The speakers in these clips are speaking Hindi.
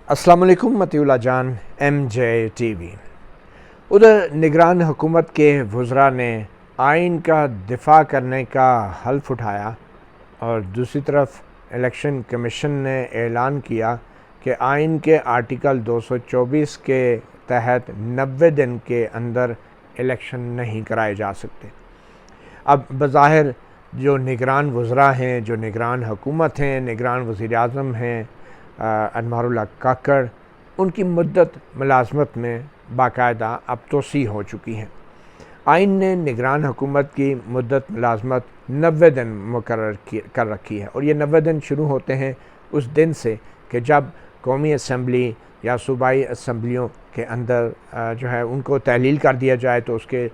अस्सलाम वालेकुम मतीउल्लाह जान MJ TV। उधर निगरान हुकूमत के वज़रा ने आइन का दिफा करने का हल्फ उठाया और दूसरी तरफ इलेक्शन कमीशन ने ऐलान किया कि आइन के आर्टिकल 224 के तहत 90 दिन के अंदर इलेक्शन नहीं कराए जा सकते। अब बज़ाहिर जो निगरान वज़रा हैं, जो निगरान हुकूमत हैं, निगरान वज़ीर-ए-आज़म हैं अनवारुल्लाह काकड़, उनकी मुद्दत मुलाज़मत में बाकायदा अब तोसी हो चुकी है। आइन ने निगरान हुकूमत की मुद्दत मुलाज़मत 90 दिन मुकर्रर कर रखी है और ये 90 दिन शुरू होते हैं उस दिन से कि जब कौमी असम्बली या सूबाई असम्बलियों के अंदर जो है उनको तहलील कर दिया जाए तो उसके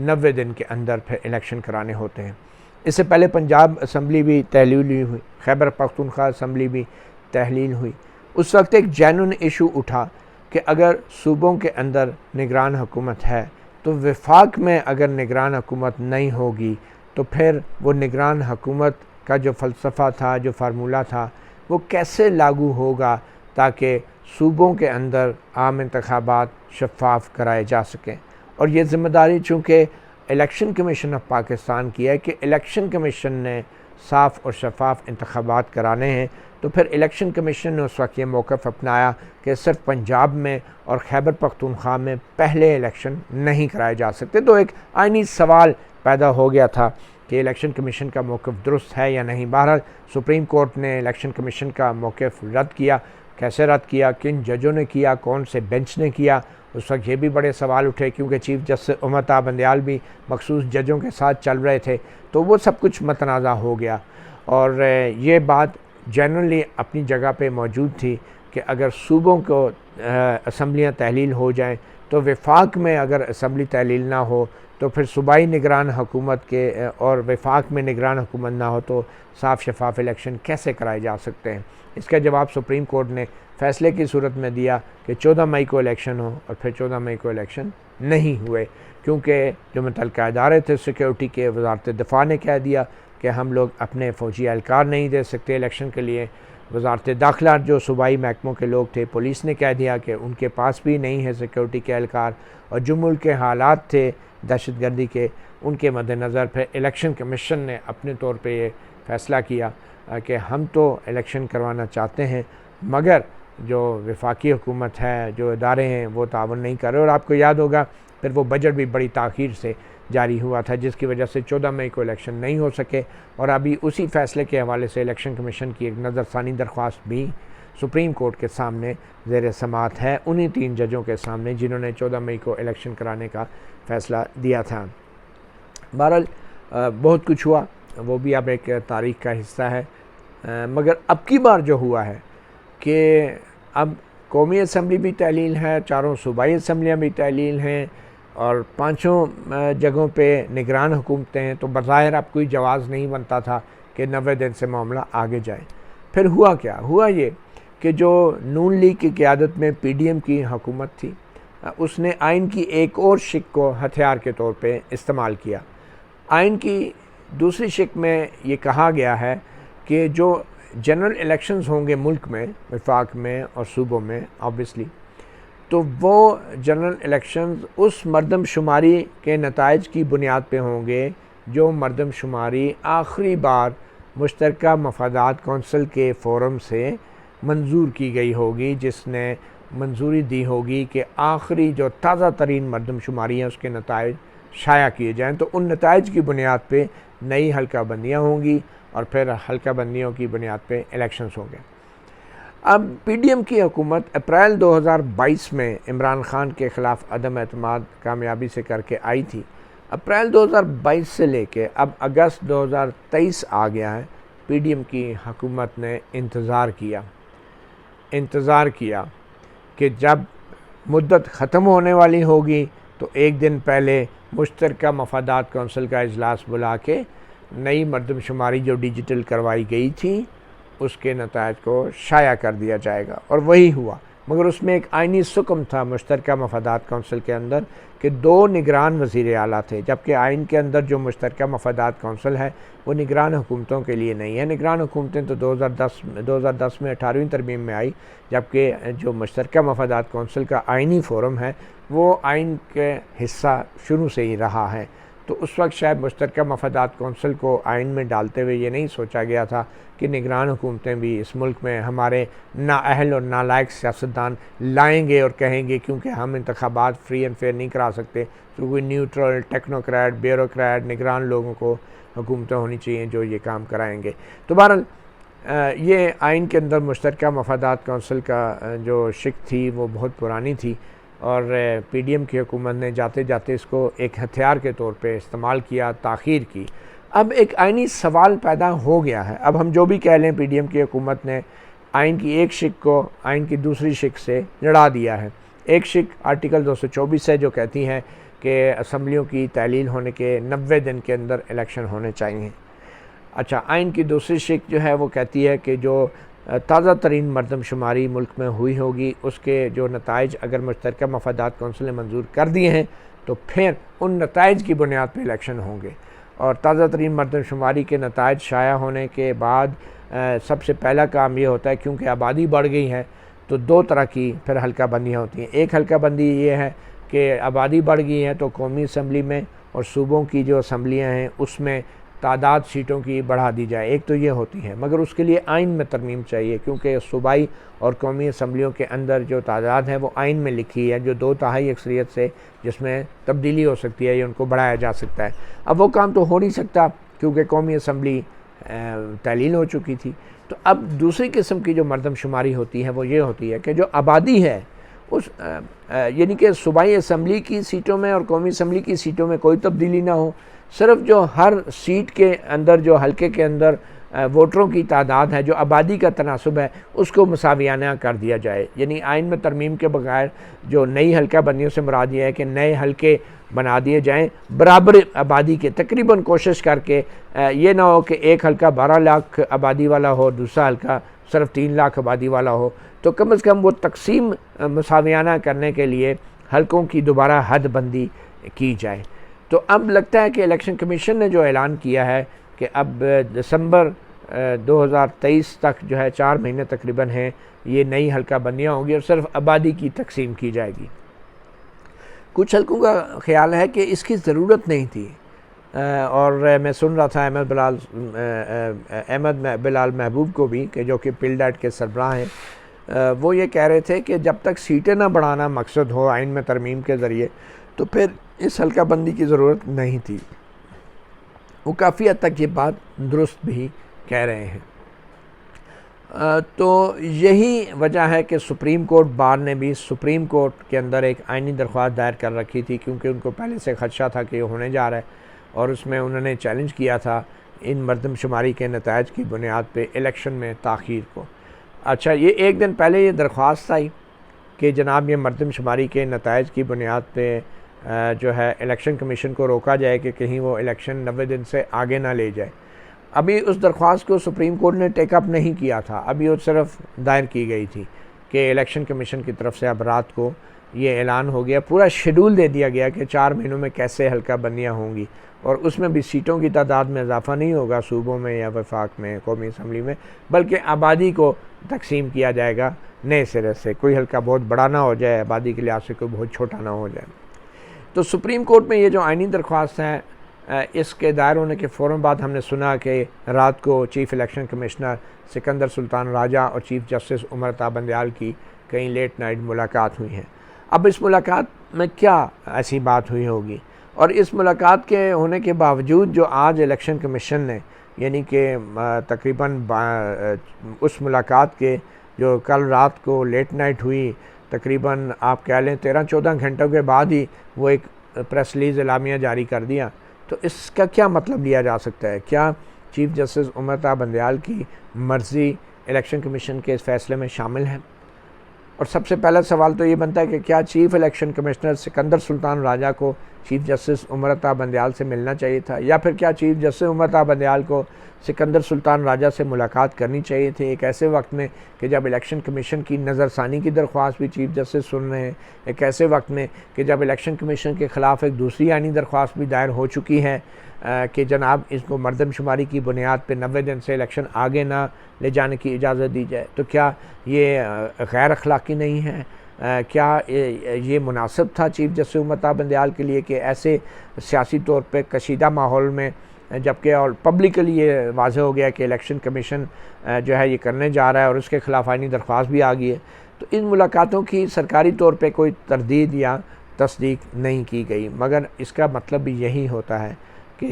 90 दिन के अंदर फिर इलेक्शन कराने होते हैं। इससे पहले पंजाब असम्बली भी तहलील हुई, खैबर पख्तूनख्वा असम्बली भी तहलील हुई। उस वक्त एक जेन्युइन इशू उठा कि अगर सूबों के अंदर निगरान हुकूमत है तो वफाक में अगर निगरान हुकूमत नहीं होगी तो फिर वो निगरान हुकूमत का जो फ़लसफ़ा था, जो फार्मूला था, वो कैसे लागू होगा ताकि सूबों के अंदर आम इंतखाबात शफ़ाफ़ कराए जा सकें। और ये ज़िम्मेदारी चूँकि इलेक्शन कमीशन ऑफ पाकिस्तान की है कि इलेक्शन कमीशन ने साफ़ और शफ़ाफ़ इंतखाबात कराने हैं, तो फिर इलेक्शन कमीशन ने उस वक्त ये मौक़िफ़ अपनाया कि सिर्फ पंजाब में और खैबर पख्तूनख्वा में पहले इलेक्शन नहीं कराए जा सकते। तो एक आइनी सवाल पैदा हो गया था कि इलेक्शन कमीशन का मौक़िफ़ दुरुस्त है या नहीं। बहरहाल सुप्रीम कोर्ट ने इलेक्शन कमीशन का मौक़िफ़ रद्द किया। कैसे रद्द किया, किन जजों ने किया, कौन से बेंच ने किया, उस वक्त ये भी बड़े सवाल उठे क्योंकि चीफ़ जस्टिस उमर ता बंदयाल भी मखसूस जजों के साथ चल रहे थे, तो वो सब कुछ मतनाज़ा हो गया। और ये बात जनरली अपनी जगह पे मौजूद थी कि अगर सूबों को असम्बलियाँ तहलील हो जाएं तो वफाक में अगर असम्बली तहलील ना हो तो फिर सूबाई निगरान हुकूमत के और वफाक में निगरान हुकूमत ना हो तो साफ़ शफ़ाफ़ इलेक्शन कैसे कराए जा सकते हैं। इसका जवाब सुप्रीम कोर्ट ने फ़ैसले की सूरत में दिया कि 14 मई को इलेक्शन हो और फिर 14 मई को इलेक्शन नहीं हुए क्योंकि जो मुतल्लिक़ा इदारे थे सिक्योरिटी के, वज़ारत दिफ़ा ने कह दिया कि हम लोग अपने फ़ौजी एहलकार नहीं दे सकते इलेक्शन के लिए। वज़ारत दाखिला जो सूबाई महकमों के लोग थे, पुलिस ने कह दिया कि उनके पास भी नहीं है सिक्योरिटी के एहलकार। और जो मुल्क के हालात थे दहशतगर्दी के, उनके मद्देनज़र फिर इलेक्शन कमीशन ने अपने तौर पे ये फ़ैसला किया कि हम तो इलेक्शन करवाना चाहते हैं मगर जो वफाकी हुकूमत है, जो इदारे हैं, वो तावन नहीं कर रहे। और आपको याद होगा फिर वो बजट भी बड़ी ताख़ीर से जारी हुआ था जिसकी वजह से 14 मई को इलेक्शन नहीं हो सके। और अभी उसी फ़ैसले के हवाले से इलेक्शन कमीशन की एक नज़रसानी दरख्वास्त भी सुप्रीम कोर्ट के सामने ज़ेर समाअत है, उन्हीं 3 जजों के सामने जिन्होंने 14 मई को इलेक्शन कराने का फ़ैसला दिया था। बहरहाल बहुत कुछ हुआ, वो भी अब एक तारीख़ का हिस्सा है। मगर अब की बार जो हुआ है कि अब कौमी असम्बली भी तहलील है, 4 सूबाई असम्बलियाँ भी तहलील हैं और 5 जगहों पे निगरान हुकूमतें हैं, तो बज़ाहिर अब कोई जवाज़ नहीं बनता था कि 90 दिन से मामला आगे जाए। फिर हुआ क्या? हुआ ये कि जो नून लीग की क़यादत में PDM की हुकूमत थी, उसने आइन की एक और शिक को हथियार के तौर पे इस्तेमाल किया। आइन की दूसरी शिक में ये कहा गया है कि जो जनरल इलेक्शंस होंगे मुल्क में, वफाक में और सूबों में ऑब्वियसली, तो वो जनरल इलेक्शंस उस मरदमशुमारी के नताइज की बुनियाद पे होंगे जो मरदमशुमारी आखिरी बार मुश्तरका मफादात कौंसिल के फ़ोरम से मंजूर की गई होगी, जिसने मंजूरी दी होगी कि आखिरी जो ताज़ा तरीन मरदमशुमारी है उसके नताइज शाया किए जाएँ। तो उन नताइज की बुनियाद पे नई हल्का बंदियाँ होंगी और फिर हल्का बंदियों की बुनियाद पे इलेक्शंस होंगे। अब PDM की हुकूमत अप्रैल 2022 में इमरान ख़ान के ख़िलाफ़ अदम एतमाद कामयाबी से करके आई थी। अप्रैल 2022 से लेके अब अगस्त 2023 आ गया है, PDM की हुकूमत ने इंतज़ार किया कि जब मुद्दत ख़त्म होने वाली होगी तो एक दिन पहले मुश्तरका मफादात कौंसिल का इजलास बुला के नई मरदमशुमारी जो डिजिटल करवाई गई थी उसके नताइज को शाया कर दिया जाएगा। और वही हुआ मगर उसमें एक आइनी सुकम था मुश्तरका मफादात कौंसिल के अंदर कि 2 निगरान वज़ीर आला थे, जबकि आइन के अंदर जो मुश्तरका मफादात कौंसिल है वो निगरान हुकूमतों के लिए नहीं है। निगरान हुकूमतें तो 2010 में 18वीं तरमीम में आई, जबकि जो मुश्तरका मफादात कौंसिल का आइनी फ़ोरम है वो आइन के हिस्सा शुरू से ही रहा है। तो उस वक्त शायद मुश्तरका मफादात कौंसिल को आइन में डालते हुए ये नहीं सोचा गया था कि निगरान हुकूमतें भी इस मुल्क में हमारे नाअहल और नालायक सियासतदान लाएंगे और कहेंगे क्योंकि हम इंतखाबात फ्री एंड फेयर नहीं करा सकते तो कोई न्यूट्रल टेक्नोक्रेट ब्यूरोक्रेट निगरान लोगों को हुकूमतें होनी चाहिए जो ये काम कराएंगे। तो बहरहाल ये आइन के अंदर मुश्तरका मफादात कौंसिल का जो शिक थी वो बहुत पुरानी थी और पीडीएम की हुकूमत ने जाते जाते इसको एक हथियार के तौर पे इस्तेमाल किया, ताख़ीर की। अब एक आइनी सवाल पैदा हो गया है। अब हम जो भी कह लें, पीडीएम की हुकूमत ने आइन की एक शिक को आइन की दूसरी शिक से लड़ा दिया है। एक शिक आर्टिकल 224 है जो कहती है कि असम्बलियों की तहलील होने के 90 दिन के अंदर इलेक्शन होने चाहिए। अच्छा, आइन की दूसरी शिक जो है वो कहती है कि जो ताज़ा तरीन मरदमशुमारी मुल्क में हुई होगी उसके जो नताइज अगर मुश्तरका मफादात कौंसिल ने मंजूर कर दिए हैं तो फिर उन नताइज की बुनियाद पर इलेक्शन होंगे। और ताज़ा तरीन मरदमशुमारी के नताइज शाया होने के बाद सबसे पहला काम ये होता है, क्योंकि आबादी बढ़ गई है तो 2 तरह की फिर हल्का बंदियाँ होती हैं। एक हल्का बंदी ये है कि आबादी बढ़ गई है तो कौमी असम्बली में और सूबों की जो असम्बलियाँ हैं उसमें तादाद सीटों की बढ़ा दी जाए, एक तो ये होती है। मगर उसके लिए आइन में तरमीम चाहिए, क्योंकि सूबाई और कौमी असम्बलियों के अंदर जो तादाद है वो आइन में लिखी है, जो 2/3 अक्सरियत से जिसमें तब्दीली हो सकती है या उनको बढ़ाया जा सकता है। अब वो काम तो हो नहीं सकता क्योंकि कौमी असम्बली तहलील हो चुकी थी। तो अब दूसरी किस्म की जो मरदमशुमारी होती है वो ये होती है कि जो आबादी है उस यानी कि सूबाई असम्बली की सीटों में और कौमी असम्बली की सीटों में कोई तब्दीली ना हो, सिर्फ जो हर सीट के अंदर जो हलके के अंदर वोटरों की तादाद है, जो आबादी का तनासुब है, उसको मुसावियाना कर दिया जाए। यानी आइन में तरमीम के बगैर जो नई हल्का बंदियों से मुराद ये है कि नए हलके बना दिए जाएं बराबर आबादी के, तकरीबन कोशिश करके ये ना हो कि एक हल्का 12 लाख आबादी वाला हो, दूसरा हल्का सिर्फ 3 लाख आबादी वाला हो। तो कम से कम वो तकसीम मुसावियाना करने के लिए हलकों की दोबारा हद बंदी की जाए। तो अब लगता है कि इलेक्शन कमीशन ने जो ऐलान किया है कि अब दिसंबर 2023 तक जो है 4 महीने तकरीबन हैं, ये नई हल्का बंदियाँ होंगी और सिर्फ आबादी की तकसीम की जाएगी। कुछ हलकों का ख्याल है कि इसकी ज़रूरत नहीं थी और मैं सुन रहा था अहमद बिलाल महबूब को भी कि जो कि पिलडैट के सरबराह हैं, वो ये कह रहे थे कि जब तक सीटें ना बढ़ाना मकसद हो आइन में तरमीम के ज़रिए तो फिर इस हल्का बंदी की ज़रूरत नहीं थी। वो काफ़ी हद तक ये बात दुरुस्त भी कह रहे हैं। तो यही वजह है कि सुप्रीम कोर्ट बार ने भी सुप्रीम कोर्ट के अंदर एक आइनी दरख्वास्त दायर कर रखी थी, क्योंकि उनको पहले से ख़दशा था कि ये होने जा रहा है और उसमें उन्होंने चैलेंज किया था इन मरदमशुमारी के नताइज की बुनियाद पे इलेक्शन में ताख़ीर को। अच्छा, ये एक दिन पहले ये दरख्वास्त आई कि जनाब ये मरदमशुमारी के नताइज की बुनियाद पे जो है इलेक्शन कमीशन को रोका जाए कि कहीं वो इलेक्शन 90 दिन से आगे ना ले जाए। अभी उस दरख्वास्त को सुप्रीम कोर्ट ने टेकअप नहीं किया था, अभी वो सिर्फ दायर की गई थी कि इलेक्शन कमीशन की तरफ से अब रात को ये ऐलान हो गया, पूरा शेड्यूल दे दिया गया कि 4 महीनों में कैसे हल्का बंदियाँ होंगी और उसमें भी सीटों की तादाद में इजाफा नहीं होगा सूबों में या वफाक में कौमी असम्बली में, बल्कि आबादी को तकसीम किया जाएगा नए सिरे से। कोई हल्का बहुत बड़ा ना हो जाए, आबादी के लिहाज से कोई बहुत छोटा ना हो जाए। तो सुप्रीम कोर्ट में ये जो आइनी दरख्वास्त है इसके दायर होने के फ़ौरन बाद हमने सुना कि रात को chief election commissioner Sikandar Sultan Raja और चीफ़ जस्टिस उमर अता बंदयाल की कहीं लेट नाइट मुलाकात हुई है। अब इस मुलाकात में क्या ऐसी बात हुई होगी और इस मुलाकात के होने के बावजूद जो आज इलेक्शन कमीशन ने यानी कि तकरीबन उस मुलाकात के जो कल रात को लेट नाइट हुई, तकरीबन आप कह लें 13-14 घंटों के बाद ही वो एक प्रेस रिलीज़ एलामिया जारी कर दिया। तो इसका क्या मतलब लिया जा सकता है? क्या चीफ़ जस्टिस उमर अता बंदयाल की मर्ज़ी इलेक्शन कमीशन के इस फ़ैसले में शामिल है? और सबसे पहला सवाल तो ये बनता है कि क्या chief election commissioner Sikandar Sultan Raja को चीफ़ जस्टिस उमर अता बंदयाल से मिलना चाहिए था, या फिर क्या चीफ़ जस्टिस उमर अता बंदयाल को सिकंदर सुल्तान राजा से मुलाकात करनी चाहिए थी एक ऐसे वक्त में कि जब इलेक्शन कमीशन की नज़रसानी की दरख्वास्त भी चीफ़ जस्टिस सुन रहे हैं, एक ऐसे वक्त में कि जब इलेक्शन कमीशन के ख़िलाफ़ एक दूसरी आईनी दरख्वास्त भी दायर हो चुकी है कि जनाब इसको मरदमशुमारी की बुनियाद पर 90 दिन से इलेक्शन आगे ना ले जाने की इजाज़त दी जाए। तो क्या ये गैर अखलाकी नहीं है? क्या ये मुनासिब था चीफ़ जस्टिस उमर अता बंदयाल के लिए कि ऐसे सियासी तौर पे कशीदा माहौल में, जबकि और पब्लिकली ये वाज़ेह हो गया कि इलेक्शन कमीशन जो है ये करने जा रहा है और उसके ख़िलाफ़ आईनी दरख्वास्त भी आ गई है, तो इन मुलाकातों की सरकारी तौर पे कोई तरदीद या तस्दीक नहीं की गई। मगर इसका मतलब भी यही होता है कि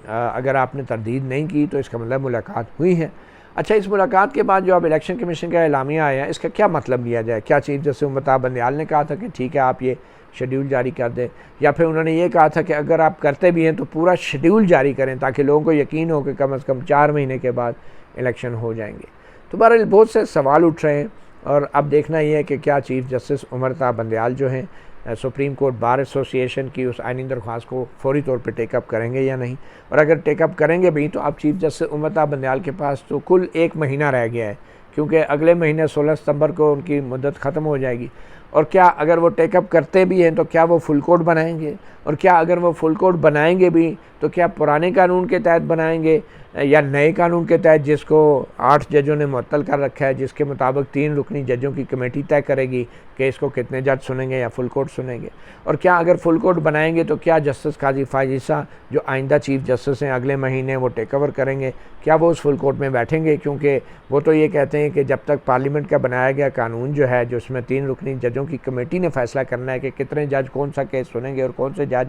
अगर आपने तरदीद नहीं की तो इसका मतलब मुलाकात हुई है। अच्छा, इस मुलाकात के बाद जो अब इलेक्शन कमीशन का एलामिया आया, इसका क्या मतलब लिया जाए? क्या चीफ़ जस्टिस उमर अता बंदयाल ने कहा था कि ठीक है आप ये शेड्यूल जारी कर दें, या फिर उन्होंने ये कहा था कि अगर आप करते भी हैं तो पूरा शेड्यूल जारी करें ताकि लोगों को यकीन हो कि कम से कम 4 महीने के बाद इलेक्शन हो जाएंगे? तो बहरहाल बहुत से सवाल उठ रहे हैं और अब देखना ये है कि क्या चीफ़ जस्टिस उमर अता बंदयाल जो हैं सुप्रीम कोर्ट बार एसोसिएशन की उस आइनी दरख्वास्त को फौरी तौर पे टेकअप करेंगे या नहीं, और अगर टेकअप करेंगे भी तो अब चीफ़ जस्टिस उमर अता बंदयाल के पास तो कुल 1 महीना रह गया है, क्योंकि अगले महीने 16 सितंबर को उनकी मुद्दत ख़त्म हो जाएगी। और क्या अगर वो टेकअप करते भी हैं तो क्या वो फुल कोर्ट बनाएंगे, और क्या अगर वो फुल कोर्ट बनाएंगे भी तो क्या पुराने कानून के तहत बनाएंगे या नए कानून के तहत जिसको 8 जजों ने मुअत्तल कर रखा है, जिसके मुताबिक 3 रुकनी जजों की कमेटी तय करेगी कि इसको कितने जज सुनेंगे या फुल कोर्ट सुनेंगे। और क्या अगर फुल कोर्ट बनाएंगे तो क्या जस्टिस काजी फ़ाइज़ ईसा जो आइंदा चीफ़ जस्टिस हैं अगले महीने वो टेक ओवर करेंगे, क्या वो उस फुल कोर्ट में बैठेंगे? क्योंकि वो तो ये कहते हैं कि जब तक पार्लियामेंट का बनाया गया कानून जो है, जो उसमें 3 रुकनी जजों की कमेटी ने फैसला करना है कि कितने जज कौन सा केस सुनेंगे और कौन से जज,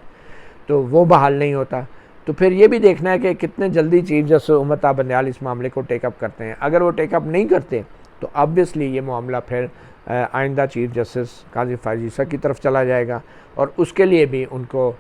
तो वो बहाल नहीं होता। तो फिर ये भी देखना है कि कितने जल्दी चीफ़ जस्टिस उमर अता बंदयाल इस मामले को टेकअप करते हैं। अगर वो टेकअप नहीं करते तो ऑब्वियसली ये मामला फिर आइंदा चीफ़ जस्टिस काजी फ़ाइज़ ईसा की तरफ चला जाएगा, और उसके लिए भी उनको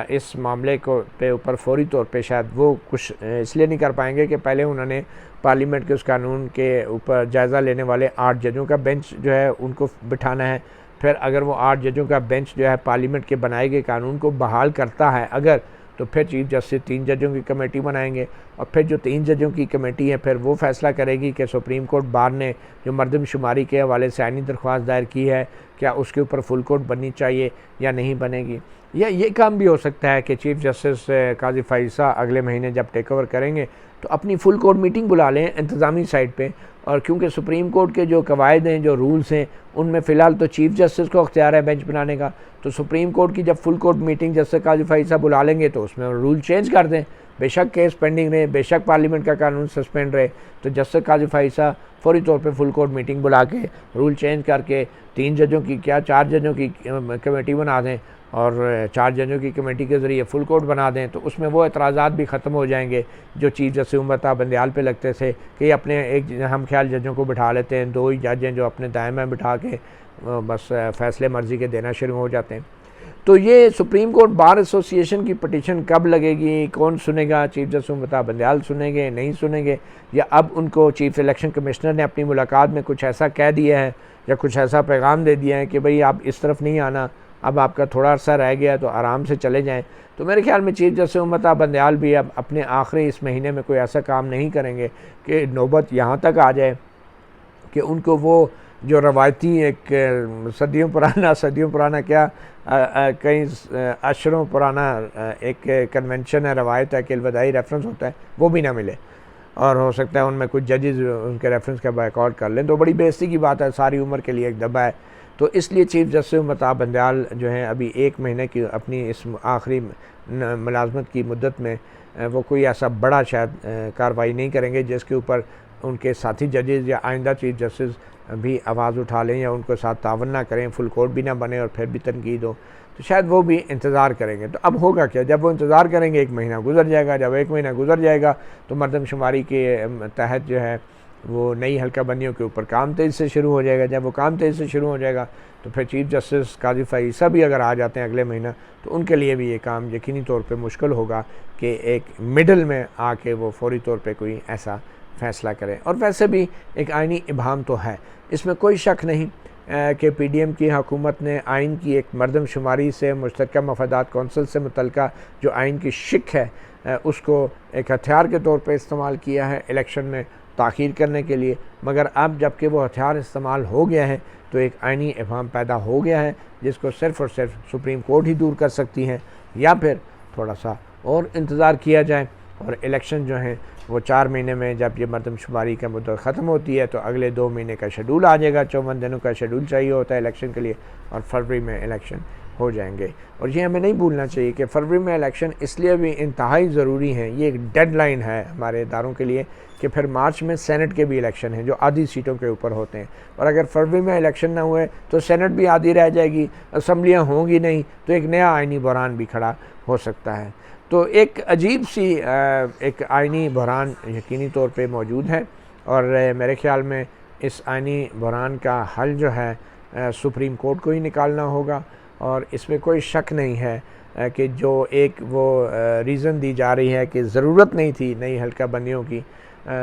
इस मामले को पे ऊपर फौरी तौर पे शायद वो कुछ इसलिए नहीं कर पाएंगे कि पहले उन्होंने पार्लियामेंट के उस कानून के ऊपर जायज़ा लेने वाले 8 जजों का बेंच जो है उनको बिठाना है। फिर अगर वो 8 जजों का बेंच जो है पार्लियामेंट के बनाए गए कानून को बहाल करता है अगर, तो फिर चीफ़ जस्टिस 3 जजों की कमेटी बनाएंगे, और फिर जो 3 जजों की कमेटी है फिर वो फैसला करेगी कि सुप्रीम कोर्ट बार ने जो मरदमशुमारी के हवाले से आइनी दरख्वास्त दायर की है क्या उसके ऊपर फुल कोर्ट बननी चाहिए या नहीं बनेगी। या ये काम भी हो सकता है कि चीफ़ जस्टिस काजी फ़ाइज़ ईसा अगले महीने जब टेक ओवर करेंगे तो अपनी फुल कोर्ट मीटिंग बुला लें इंतज़ामी साइड पे, और क्योंकि सुप्रीम कोर्ट के जो कवायद हैं, जो रूल्स हैं, उनमें फ़िलहाल तो चीफ़ जस्टिस को अख्तियार है बेंच बनाने का, तो सुप्रीम कोर्ट की जब फुल कोर्ट मीटिंग जस्टिस काजी फ़ाइज़ ईसा बुला लेंगे तो उसमें रूल चेंज कर दें। बेशक केस पेंडिंग रहे, बेशक पार्लियामेंट का कानून सस्पेंड रहे, तो जस्टिस काजी फ़ाइज़ ईसा फौरी तौर पे फुल कोर्ट मीटिंग बुला के रूल चेंज करके 3 जजों की क्या 4 जजों की कमेटी बना दें, और 4 जजों की कमेटी के ज़रिए फुल कोर्ट बना दें, तो उसमें वो एतराज़ात भी ख़त्म हो जाएंगे जो चीफ़ जस्टिस उमर अता बंदयाल पे लगते थे कि अपने एक हम ख्याल जजों को बिठा लेते हैं, 2 ही जज हैं जो अपने दाएं में बिठा के बस फ़ैसले मर्ज़ी के देना शुरू हो जाते हैं। तो ये सुप्रीम कोर्ट बार एसोसिएशन की पटिशन कब लगेगी, कौन सुनेगा? चीफ़ जस्टिस उमर अता बंदयाल सुनेंगे, नहीं सुनेंगे, या अब उनको चीफ़ इलेक्शन कमिश्नर ने अपनी मुलाकात में कुछ ऐसा कह दिया है या कुछ ऐसा पैगाम दे दिया है कि भाई आप इस तरफ नहीं आना, अब आपका थोड़ा अर्सा रह गया तो आराम से चले जाएं। तो मेरे ख्याल में चीफ़ जस्टिस उमर अता बंदयाल भी अब अपने आखिरी इस महीने में कोई ऐसा काम नहीं करेंगे कि नौबत यहाँ तक आ जाए कि उनको वो जो रवायती एक सदियों पुराना क्या कई अशरों पुराना एक कन्वेंशन है, रवायत है कि अलविदाई रेफरेंस होता है, वो भी ना मिले, और हो सकता है उनमें कुछ जजेस उनके रेफरेंस का बायकॉट कर लें, तो बड़ी बेइज्जती की बात है, सारी उम्र के लिए एक दबा है। तो इसलिए चीफ़ जस्टिस उमर अता बंदयाल जो हैं अभी 1 महीने की अपनी इस आखिरी मुलाजमत की मुद्दत में वो कोई ऐसा बड़ा शायद कार्रवाई नहीं करेंगे जिसके ऊपर उनके साथी जजेस या आइंदा चीफ़ जस्टिस भी आवाज़ उठा लें या उनको साथ तावन ना करें, फुल कोर्ट भी ना बने और फिर भी तनकीद हो, तो शायद वो भी इंतज़ार करेंगे। तो अब होगा क्या, जब वो इंतज़ार करेंगे 1 महीना गुजर जाएगा, जब 1 महीना गुजर जाएगा तो मरदमशुमारी के तहत जो है वो नई हल्का बंदियों के ऊपर काम तेज़ी से शुरू हो जाएगा। जब वो काम तेज़ी से शुरू हो जाएगा तो फिर चीफ़ जस्टिस काजी फ़ाइज़ ईसा भी अगर आ जाते हैं अगले महीना तो उनके लिए भी ये काम यकीनी तौर पे मुश्किल होगा कि एक मिडल में आके वो फौरी तौर पे कोई ऐसा फ़ैसला करें। और वैसे भी एक आइनी इबाहम तो है, इसमें कोई शक नहीं कि PDM की हुकूमत ने आइन की एक मरदमशुमारी से मुश्तरका मफादात कौंसिल से मुतल्लिका जो आइन की शिक है उसको एक हथियार के तौर पे इस्तेमाल किया है इलेक्शन में ताख़ीर करने के लिए। मगर अब जबकि वो हथियार इस्तेमाल हो गया है तो एक आइनी इबाहम पैदा हो गया है जिसको सिर्फ़ और सिर्फ सुप्रीम कोर्ट ही दूर कर सकती है, या फिर थोड़ा सा और इंतज़ार किया जाए और इलेक्शन जो हैं वो 4 महीने में, जब ये मरदमशुमारी का मुद्दत ख़त्म होती है तो अगले 2 महीने का शेड्यूल आ जाएगा। 54 दिनों का शेड्यूल चाहिए होता है इलेक्शन के लिए और फरवरी में इलेक्शन हो जाएंगे। और ये हमें नहीं भूलना चाहिए कि फरवरी में इलेक्शन इसलिए भी इंतहाई ज़रूरी है, ये एक डेडलाइन है हमारे इदारों के लिए कि फिर मार्च में सेनेट के भी इलेक्शन हैं जो आधी सीटों के ऊपर होते हैं, और अगर फरवरी में इलेक्शन ना हुए तो सेनेट भी आधी रह जाएगी, असम्बलियाँ होंगी नहीं, तो एक नया आइनी बहरान भी खड़ा हो सकता है। तो एक अजीब सी एक आइनी बहरान यकीनी तौर पे मौजूद है और मेरे ख़्याल में इस आइनी बहरान का हल जो है सुप्रीम कोर्ट को ही निकालना होगा। और इसमें कोई शक नहीं है कि जो एक वो रीज़न दी जा रही है कि ज़रूरत नहीं थी नई हल्का बंदियों की,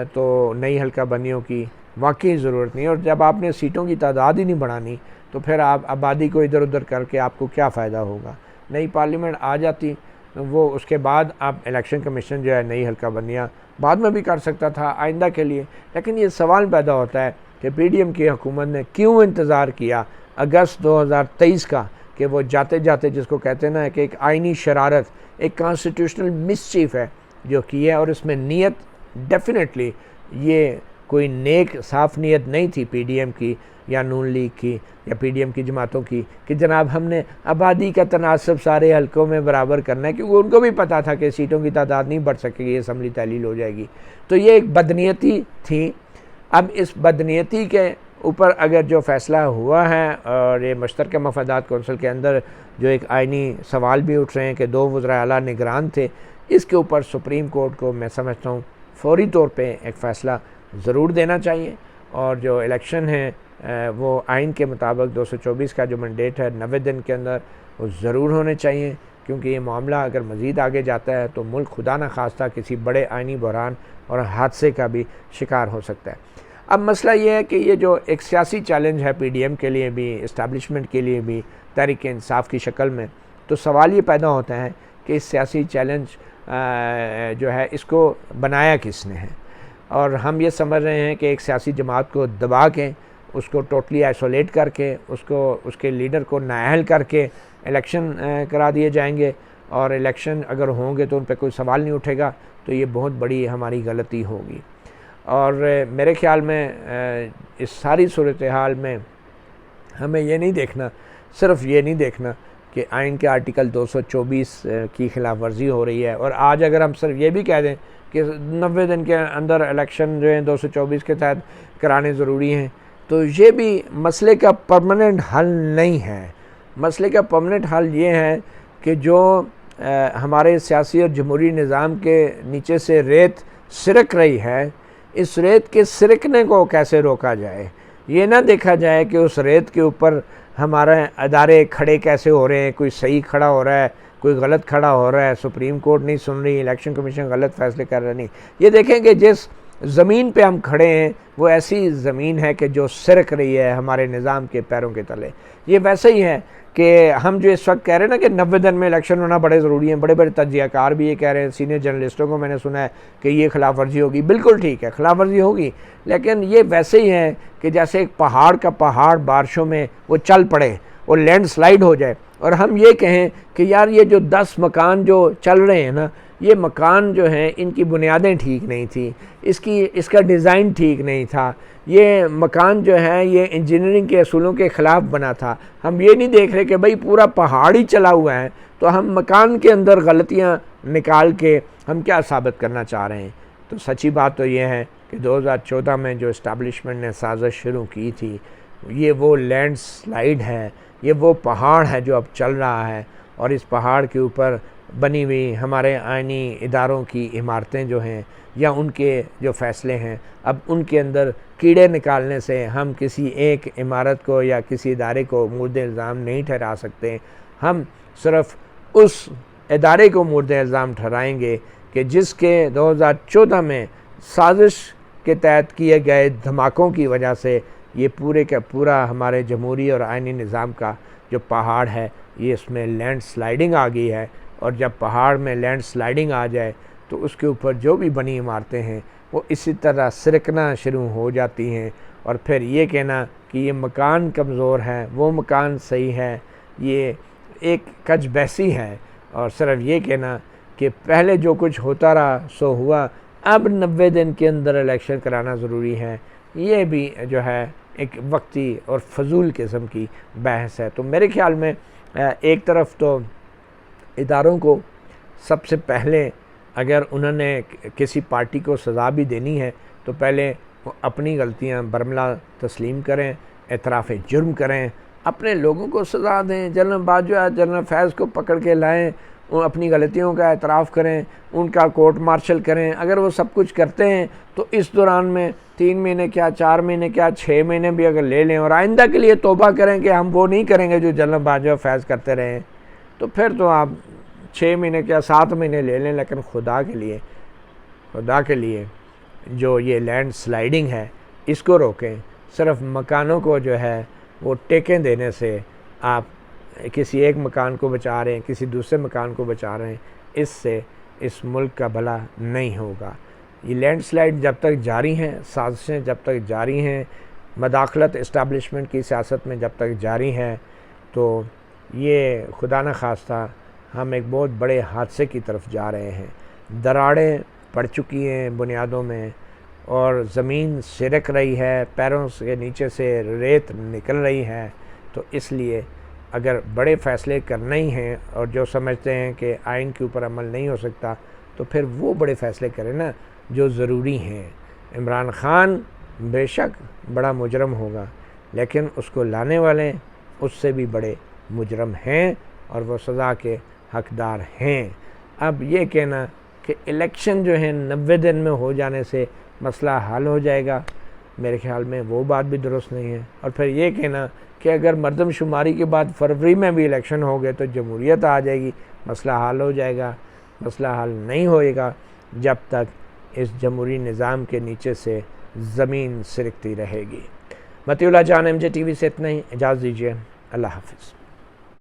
तो नई हल्का बंदियों की वाकई ज़रूरत नहीं। और जब आपने सीटों की तादाद ही नहीं बढ़ानी तो फिर आप आबादी को इधर उधर करके आपको क्या फ़ायदा होगा। नई पार्लियामेंट आ जाती वो उसके बाद आप इलेक्शन कमीशन जो है नई हल्का बंदियाँ बाद में भी कर सकता था आइंदा के लिए। लेकिन ये सवाल पैदा होता है कि PDM की हुकूमत ने क्यों इंतज़ार किया अगस्त 2023 का कि वो जाते जाते, जिसको कहते हैं ना कि एक आइनी शरारत, एक कॉन्स्टिट्यूशनल मिसचीफ है जो की है, और इसमें नीयत डेफिनेटली ये कोई नेक साफ़ नीयत नहीं थी PDM की या नून लीग की या PDM की जमातों की कि जनाब हमने आबादी का तनासब सारे हलकों में बराबर करना है, क्योंकि उनको भी पता था कि सीटों की तादाद नहीं बढ़ सकेगी, असम्बली तहलील हो जाएगी। तो ये एक बदनीयती थी। अब इस बदनीयती के ऊपर अगर जो फ़ैसला हुआ है और ये मुश्तरका मफादात कौंसिल के अंदर जो एक आइनी सवाल भी उठ रहे हैं कि 2 वज़रा आला निगरान थे, इसके ऊपर सुप्रीम कोर्ट को मैं समझता हूँ फौरी तौर पे एक फ़ैसला ज़रूर देना चाहिए। और जो इलेक्शन है वो आइन के मुताबिक 224 का जो मैंडेट है 90 दिन के अंदर वो ज़रूर होने चाहिए, क्योंकि ये मामला अगर मज़ीद आगे जाता है तो मुल्क खुदा न खास्ता किसी बड़े आइनी बहरान और हादसे का भी शिकार हो सकता है। अब मसला ये है कि ये जो एक सियासी चैलेंज है PDM के लिए भी, इस्टेब्लिशमेंट के लिए भी, तहरीक इंसाफ की शक्ल में, तो सवाल ये पैदा होता है कि इस सियासी चैलेंज जो है इसको बनाया किसने है। और हम ये समझ रहे हैं कि एक सियासी जमात को दबा के, उसको टोटली आइसोलेट करके, उसको उसके लीडर को नाअहल करके इलेक्शन करा दिए जाएंगे, और इलेक्शन अगर होंगे तो उन पर कोई सवाल नहीं उठेगा, तो ये बहुत बड़ी हमारी गलती होगी। और मेरे ख़्याल में इस सारी सूरत हाल में हमें ये नहीं देखना, सिर्फ़ ये नहीं देखना कि आइन के आर्टिकल 224 की खिलाफ वर्जी हो रही है, और आज अगर हम सिर्फ ये भी कह दें कि 90 दिन के अंदर इलेक्शन जो है 224 के तहत कराने ज़रूरी हैं, तो ये भी मसले का परमानेंट हल नहीं है। मसले का परमानेंट हल ये है कि जो हमारे सियासी और जमहूरी निज़ाम के नीचे से रेत सिरक रही है, इस रेत के सिरकने को कैसे रोका जाए। ये ना देखा जाए कि उस रेत के ऊपर हमारे अदारे खड़े कैसे हो रहे हैं, कोई सही खड़ा हो रहा है, कोई गलत खड़ा हो रहा है, सुप्रीम कोर्ट नहीं सुन रही, इलेक्शन कमीशन गलत फैसले कर रहा नहीं। ये देखें कि जिस ज़मीन पे हम खड़े हैं वो ऐसी ज़मीन है कि जो सिरक रही है हमारे निज़ाम के पैरों के तले। ये वैसे ही है कि हम जो इस वक्त कह रहे हैं ना कि 90 दिन में इलेक्शन होना बड़े ज़रूरी है, बड़े बड़े तज्ज़ियाकार भी ये कह रहे हैं, सीनियर जर्नलिस्टों को मैंने सुना है कि ये खिलाफ वर्जी होगी। बिल्कुल ठीक है, खिलाफ वर्जी होगी, लेकिन ये वैसे ही है कि जैसे एक पहाड़ का पहाड़ बारिशों में वो चल पड़े और लैंडस्लाइड हो जाए, और हम ये कहें कि यार ये जो 10 मकान जो चल रहे हैं ना, ये मकान जो हैं इनकी बुनियादें ठीक नहीं थी, इसका डिज़ाइन ठीक नहीं था, ये मकान जो है ये इंजीनियरिंग के असूलों के ख़िलाफ़ बना था। हम ये नहीं देख रहे कि भाई पूरा पहाड़ ही चला हुआ है, तो हम मकान के अंदर गलतियाँ निकाल के हम क्या साबित करना चाह रहे हैं। तो सच्ची बात तो ये है कि 2014 में जो इस्टेब्लिशमेंट ने साजिश शुरू की थी, ये वो लैंडस्लाइड है, ये वो पहाड़ है जो अब चल रहा है, और इस पहाड़ के ऊपर बनी हुई हमारे आइनी इदारों की इमारतें जो हैं या उनके जो फ़ैसले हैं, अब उनके अंदर कीड़े निकालने से हम किसी एक इमारत को या किसी इदारे को मुर्द इल्ज़ाम नहीं ठहरा सकते। हम सिर्फ़ उस इदारे को मुर्द इल्ज़ाम ठहराएंगे कि जिसके 2014 में साजिश के तहत किए गए धमाकों की वजह से ये पूरे का पूरा हमारे जमहूरी और आइनी निज़ाम का जो पहाड़ है ये इसमें लैंड स्लाइडिंग आ गई है। और जब पहाड़ में लैंड स्लाइडिंग आ जाए तो उसके ऊपर जो भी बनी इमारतें हैं वो इसी तरह सिरकना शुरू हो जाती हैं। और फिर ये कहना कि ये मकान कमज़ोर है, वो मकान सही है, ये एक कच बहसी है। और सिर्फ ये कहना कि पहले जो कुछ होता रहा सो हुआ, अब 90 दिन के अंदर इलेक्शन कराना ज़रूरी है, ये भी जो है एक वक्ती और फजूल किस्म की बहस है। तो मेरे ख्याल में एक तरफ तो इदारों को सबसे पहले अगर उन्होंने किसी पार्टी को सज़ा भी देनी है तो पहले वो अपनी गलतियां बरमला तस्लीम करें, एतराफ़ जुर्म करें, अपने लोगों को सज़ा दें। जनरल बाजवा, जनरल फैज़ को पकड़ के लाएं, अपनी गलतियों का एतराफ़ करें, उनका कोर्ट मार्शल करें। अगर वो सब कुछ करते हैं तो इस दौरान में 3 महीने क्या, 4 महीने क्या, 6 महीने भी अगर ले लें और आइंदा के लिए तौबा करें कि हम वो नहीं करेंगे जो जनरल बाजवा फैज़ करते रहे हैं, तो फिर तो आप 6 महीने क्या 7 महीने ले लें। लेकिन खुदा के लिए जो ये लैंड स्लाइडिंग है इसको रोकें। सिर्फ मकानों को जो है वो टेकें देने से आप किसी एक मकान को बचा रहे हैं, किसी दूसरे मकान को बचा रहे हैं, इससे इस मुल्क का भला नहीं होगा। ये लैंडस्लाइड जब तक जारी हैं, साजिशें जब तक जारी हैं, मदाखलत इस्टेब्लिशमेंट की सियासत में जब तक जारी है, तो ये खुदा न खास्ता हम एक बहुत बड़े हादसे की तरफ जा रहे हैं। दरारें पड़ चुकी हैं बुनियादों में और ज़मीन सिरक रही है, पैरों के नीचे से रेत निकल रही है। तो इसलिए अगर बड़े फ़ैसले करने ही हैं और जो समझते हैं कि आइन के ऊपर अमल नहीं हो सकता, तो फिर वो बड़े फ़ैसले करें ना जो ज़रूरी हैं। इमरान ख़ान बेशक बड़ा मुजरम होगा, लेकिन उसको लाने वाले उससे भी बड़े मुजरम हैं और वो सज़ा के हकदार हैं। अब ये कहना कि इलेक्शन जो है 90 दिन में हो जाने से मसला हल हो जाएगा, मेरे ख्याल में वो बात भी दुरुस्त नहीं है। और फिर ये कहना कि अगर मरदमशुमारी के बाद फरवरी में भी इलेक्शन हो गए तो जमहूरियत आ जाएगी, मसला हल हो जाएगा, मसला हल नहीं होएगा जब तक इस जमहूरी निज़ाम के नीचे से ज़मीन सिरकती रहेगी। मतीउल्लाह जान, MJ TV से इतना ही, इजाज़त दीजिए। अल्लाह हाफ़िज़।